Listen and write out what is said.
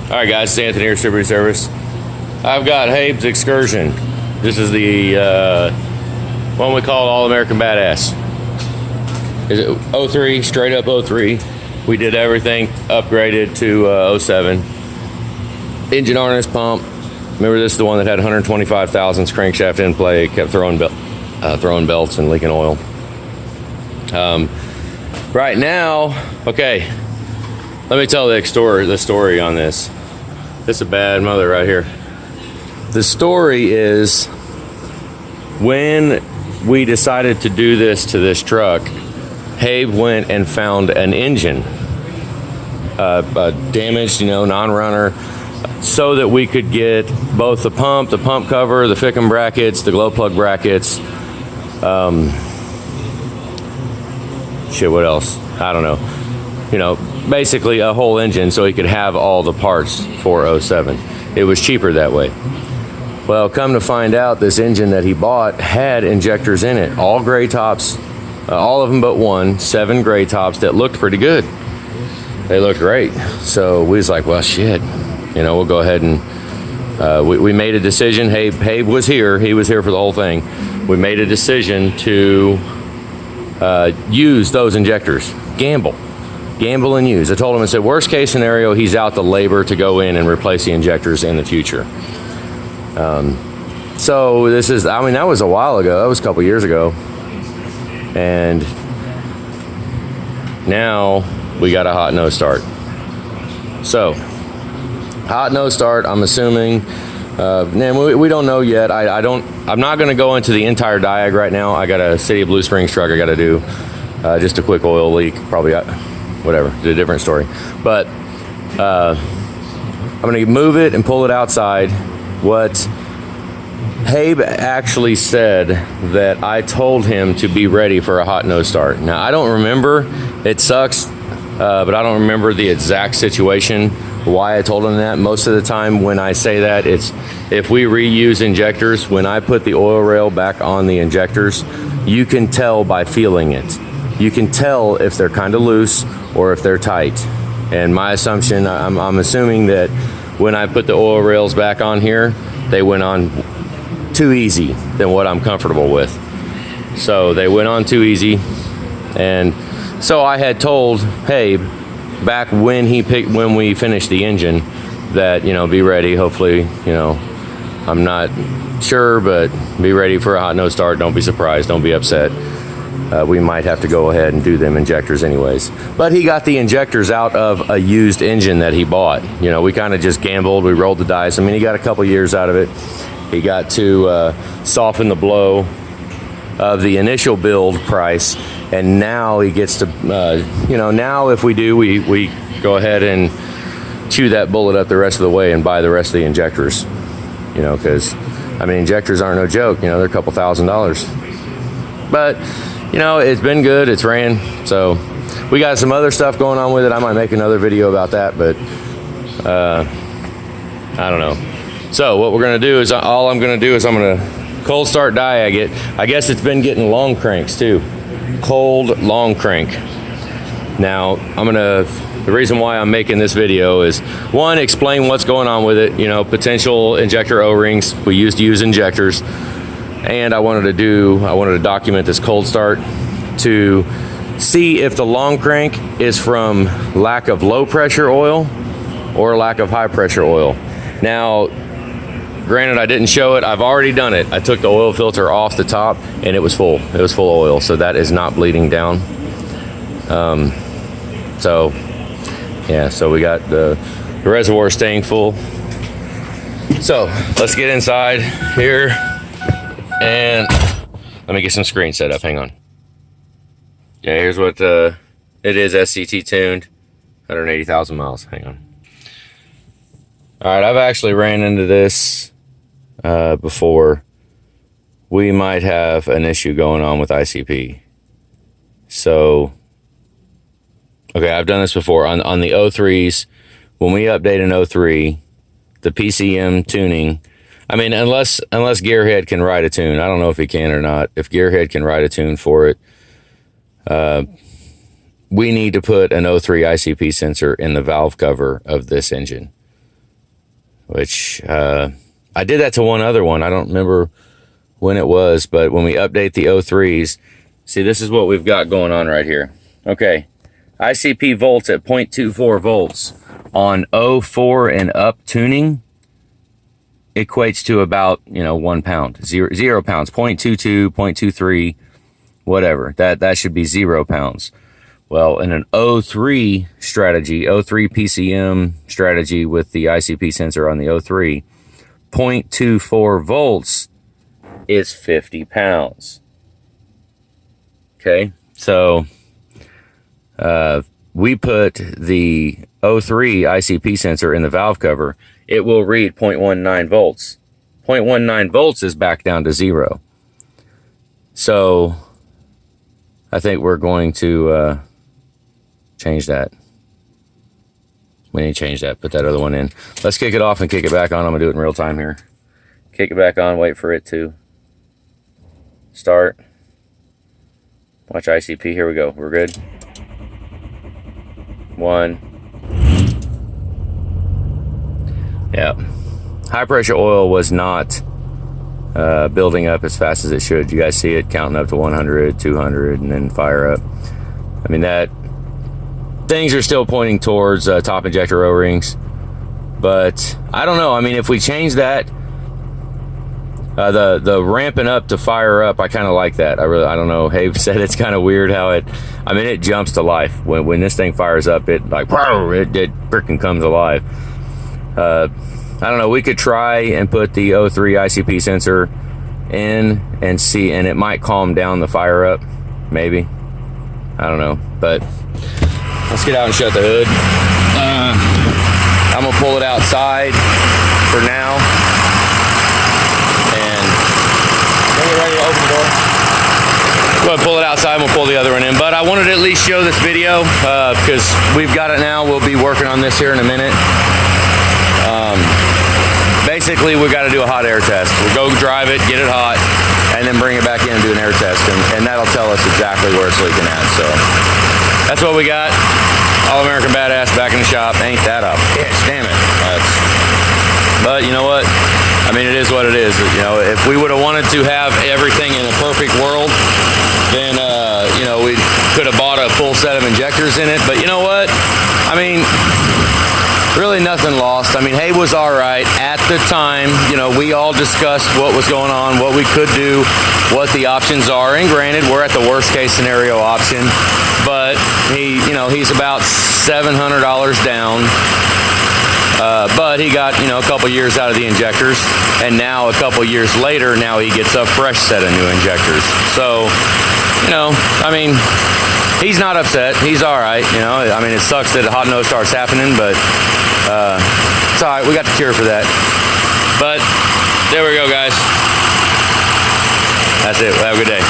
All right, guys, it's Anthony here, Super Service. I've got Habe's Excursion. This is the one we call All-American Badass. Is it 03, straight up 03. We did everything upgraded to 07. Engine harness, pump. Remember, this is the one that had 125 thousandths crankshaft in play, kept throwing belts and leaking oil. Right now, okay, let me tell the story on this. This is a bad mother right here. The story is, when we decided to do this to this truck, Habe went and found an engine, damaged, non-runner, so that we could get both the pump cover, the Fickham brackets, the glow plug brackets, what else? I don't know. Basically a whole engine so he could have all the parts for 07. It was cheaper that way. Well, come to find out, this engine that he bought had injectors in it, all gray tops, all of them but one, 7 gray tops that looked pretty good. They looked great. So we was like, well, shit, we'll go ahead and we made a decision. Habe was here. He was here for the whole thing. We made a decision to use those injectors. Gamble and use. I told him, I said, worst case scenario, he's out the labor to go in and replace the injectors in the future. So this is, that was a while ago. That was a couple years ago. And now we got a hot nose start. So hot nose start, I'm assuming, we don't know yet. I'm not going to go into the entire diag right now. I got a City of Blue Springs truck I got to do. Just a quick oil leak, probably, whatever, it's a different story. But I'm going to move it and pull it outside. What Habe actually said, that I told him to be ready for a hot nose start. Now, I don't remember. It sucks, but I don't remember the exact situation, why I told him that. Most of the time when I say that, it's if we reuse injectors, when I put the oil rail back on the injectors, you can tell by feeling it. You can tell if they're kind of loose or if they're tight. And my assumption, I'm assuming that when I put the oil rails back on here, they went on too easy than what I'm comfortable with. So they went on too easy. And so I had told Habe back when we finished the engine that, be ready. Hopefully, I'm not sure, but be ready for a hot nose start. Don't be surprised. Don't be upset. We might have to go ahead and do them injectors anyways. But he got the injectors out of a used engine that he bought. We kind of just gambled. We rolled the dice. He got a couple years out of it. He got to soften the blow of the initial build price. And now he gets to, now if we do, we go ahead and chew that bullet up the rest of the way and buy the rest of the injectors. Because, injectors aren't no joke. They're a couple $1,000s. But it's been good. It's ran. So we got some other stuff going on with it. I might make another video about that, but I don't know. So what we're going to do is, I'm going to cold start diag it. I guess it's been getting long cranks too. Cold long crank. Now the reason why I'm making this video is, one, explain what's going on with it. Potential injector O-rings. We used to use injectors. And I wanted to document this cold start to see if the long crank is from lack of low pressure oil or lack of high pressure oil. Now, granted, I didn't show it. I've already done it. I took the oil filter off the top and it was full. It was full of oil, so that is not bleeding down. So we got the reservoir staying full. So let's get inside here. And let me get some screen set up. Hang on. Yeah, here's what it is. SCT tuned, 180,000 miles. Hang on. All right, I've actually ran into this before. We might have an issue going on with ICP. So, okay, I've done this before on the 03s. When we update an 03, the PCM tuning. Unless Gearhead can write a tune. I don't know if he can or not. If Gearhead can write a tune for it, we need to put an 03 ICP sensor in the valve cover of this engine. which I did that to one other one. I don't remember when it was, but when we update the O3s, see, this is what we've got going on right here. Okay, ICP volts at 0.24 volts on 04 and up tuning equates to about, 1 pound, 0 pounds, 0.22, 0.23, whatever. That should be 0 pounds. Well, in an O3 strategy, O3 PCM strategy with the ICP sensor on the O3, 0.24 volts is 50 pounds. Okay, so we put the O3 ICP sensor in the valve cover. It will read 0.19 volts. 0.19 volts is back down to 0. So I think we're going to change that. We need to change that, put that other one in. Let's kick it off and kick it back on. I'm gonna do it in real time here. Kick it back on, wait for it to start. Watch ICP, here we go, we're good. 1. Yeah, high pressure oil was not building up as fast as it should. You guys see it counting up to 100, 200, and then fire up. I mean, that things are still pointing towards top injector O-rings, but I don't know. I mean, if we change that, the ramping up to fire up, I kind of like that. I don't know. Habe said it's kind of weird how it jumps to life when this thing fires up. It like, it freaking comes alive. I don't know. We could try and put the O3 ICP sensor in and see, and it might calm down the fire up, maybe. I don't know, but let's get out and shut the hood. I'm gonna pull it outside for now, and when you're ready to open the door, go ahead and pull it outside. We'll pull the other one in. But I wanted to at least show this video because we've got it now. We'll be working on this here in a minute. Basically, we got to do a hot air test. We'll go drive it, get it hot, and then bring it back in and do an air test, and that'll tell us exactly where it's leaking at. So that's what we got. All American Badass back in the shop. Ain't that a bitch? Damn it. But you know what? I mean, it is what it is. If we would have wanted to have everything in a perfect world, then we could have bought a full set of injectors in it. But you know what? I mean, really nothing lost. I mean, Habe was all right at the time. We all discussed what was going on, what we could do, what the options are. And granted, we're at the worst case scenario option, but he's about $700 down. But he got, a couple years out of the injectors, and now a couple years later, now he gets a fresh set of new injectors. So, he's not upset. He's all right. It sucks that a hot nose starts happening, but it's all right. We got the cure for that. But there we go, guys. That's it. Have a good day.